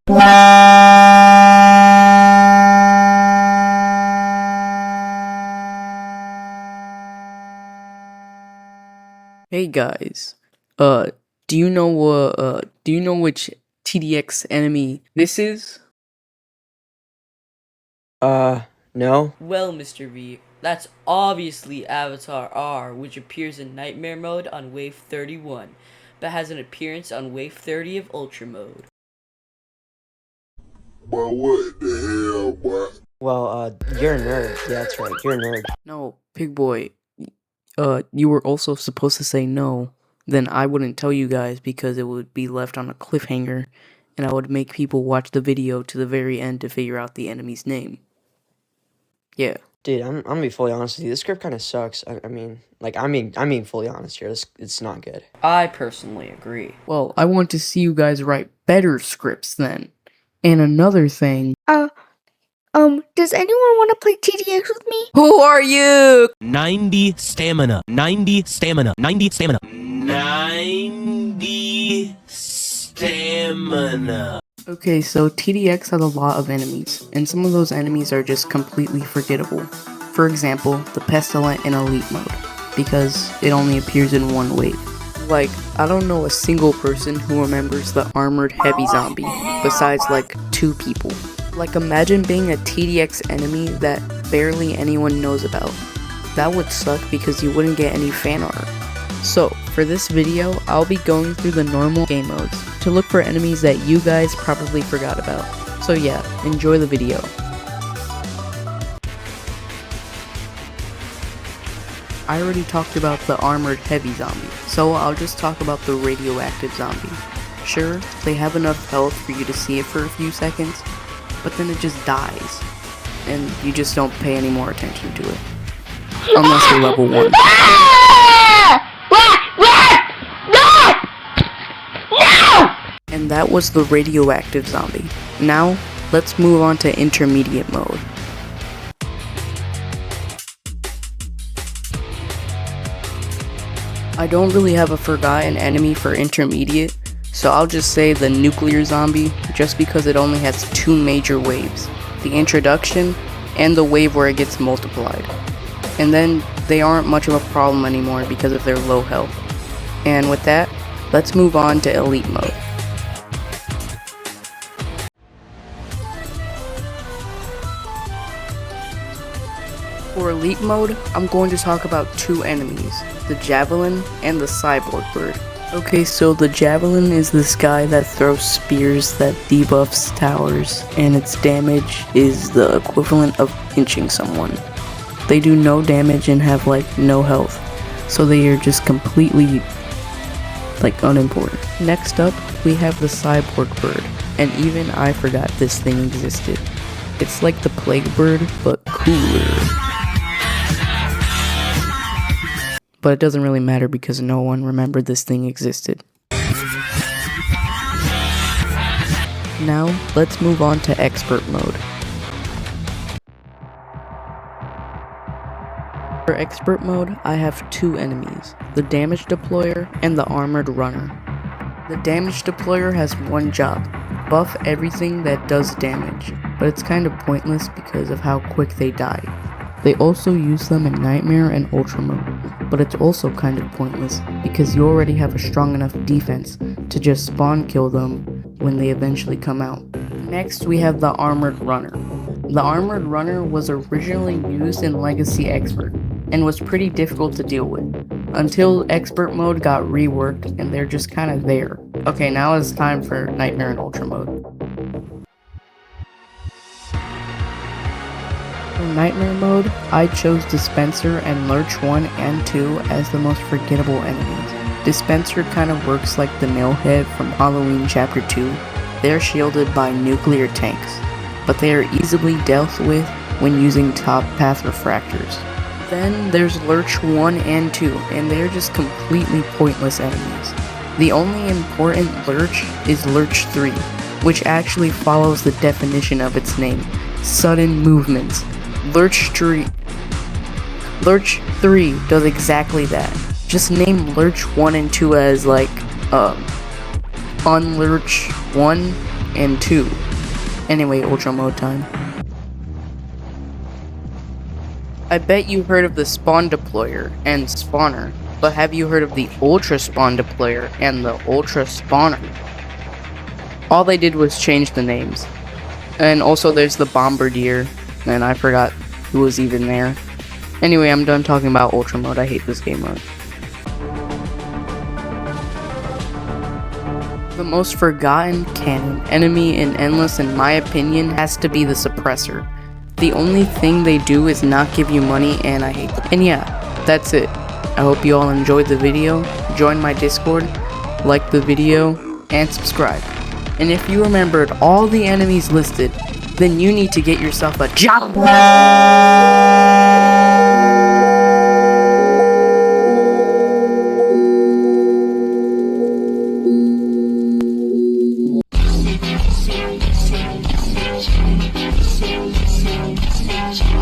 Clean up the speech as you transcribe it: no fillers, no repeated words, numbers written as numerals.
Hey guys, do you know which TDX enemy this is? No. Well, Mr. V, that's obviously Avatar R, which appears in Nightmare mode on Wave 31, but has an appearance on Wave 30 of Ultra mode. But what the hell, boy? Well, you're a nerd. Yeah, that's right. You're a nerd. No, Pig Boy, you were also supposed to say no. Then I wouldn't tell you guys because it would be left on a cliffhanger, and I would make people watch the video to the very end to figure out the enemy's name. Yeah. Dude, I'm gonna be fully honest with you. This script kind of sucks. I mean, fully honest here. It's not good. I personally agree. Well, I want to see you guys write better scripts then. And another thing. Does anyone want to play TDX with me? Who are you? 90 stamina. 90 stamina. 90 stamina. 90 stamina. Okay, so TDX has a lot of enemies, and some of those enemies are just completely forgettable. For example, the Pestilent in Elite mode, because it only appears in one wave. Like, I don't know a single person who remembers the armored heavy zombie, besides like 2 people. Like, imagine being a TDX enemy that barely anyone knows about. That would suck because you wouldn't get any fan art. So, for this video, I'll be going through the normal game modes to look for enemies that you guys probably forgot about. So yeah, enjoy the video. I already talked about the armored heavy zombie, so I'll just talk about the radioactive zombie. Sure, they have enough health for you to see it for a few seconds, but then it just dies, and you just don't pay any more attention to it. Unless you're level 1. And that was the radioactive zombie. Now, let's move on to intermediate mode. I don't really have a forgotten enemy for intermediate, so I'll just say the nuclear zombie, just because it only has 2 major waves. The introduction, and the wave where it gets multiplied. And then, they aren't much of a problem anymore because of their low health. And with that, let's move on to elite mode. For elite mode, I'm going to talk about 2 enemies, the Javelin and the Cyborg Bird. Okay, so the Javelin is this guy that throws spears that debuffs towers, and its damage is the equivalent of pinching someone. They do no damage and have like no health, so they are just completely like unimportant. Next up, we have the Cyborg Bird, and even I forgot this thing existed. It's like the Plague Bird, but cooler. But it doesn't really matter because no one remembered this thing existed. Now, let's move on to expert mode. For expert mode, I have 2 enemies, the damage deployer and the armored runner. The damage deployer has one job, buff everything that does damage, but it's kind of pointless because of how quick they die. They also use them in Nightmare and Ultra mode, but it's also kind of pointless because you already have a strong enough defense to just spawn kill them when they eventually come out. Next, we have the Armored Runner. The Armored Runner was originally used in Legacy Expert and was pretty difficult to deal with, until Expert mode got reworked and they're just kind of there. Okay, now it's time for Nightmare and Ultra mode. For Nightmare mode, I chose Dispenser and Lurch 1 and 2 as the most forgettable enemies. Dispenser kind of works like the Nailhead from Halloween Chapter 2. They're shielded by nuclear tanks, but they are easily dealt with when using top path refractors. Then there's Lurch 1 and 2, and they're just completely pointless enemies. The only important Lurch is Lurch 3, which actually follows the definition of its name, sudden movements. Lurch 3 does exactly that. Just name Lurch 1 and 2 as like, Unlurch 1 and 2. Anyway, Ultra Mode time. I bet you heard of the Spawn Deployer and Spawner, but have you heard of the Ultra Spawn Deployer and the Ultra Spawner? All they did was change the names. And also there's the Bombardier, and I forgot who was even there. Anyway, I'm done talking about Ultra Mode. I hate this game mode. The most forgotten canon enemy in Endless, in my opinion, has to be the Suppressor. The only thing they do is not give you money, and I hate them. And yeah, that's it. I hope you all enjoyed the video. Join my Discord, like the video, and subscribe. And if you remembered all the enemies listed, then you need to get yourself a job. Thank you.